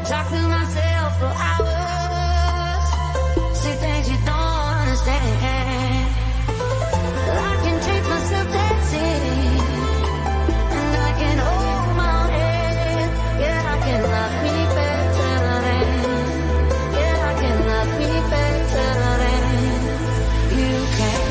Talk to myself for hours. See things you don't understand. I can take myself dancing, and I can hold my head. Yeah, I can love me better than. Yeah, I can love me better than you can.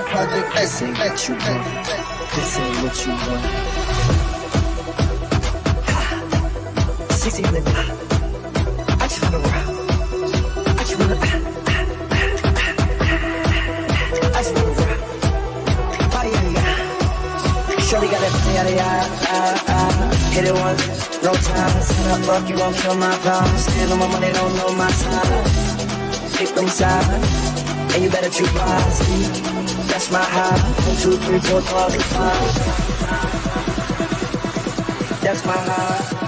Project, this ain't what you want. This ain't what you want. Sexy living. I just wanna rock. I just wanna. yada yada. Hit it once, no time. Set up, fuck, you gon' kill my vibe. Stand on my money, don't know my side. Kick them side, and you better treat wisely. That's my high. 1, 2, 3, 4, 5, 5. That's my high.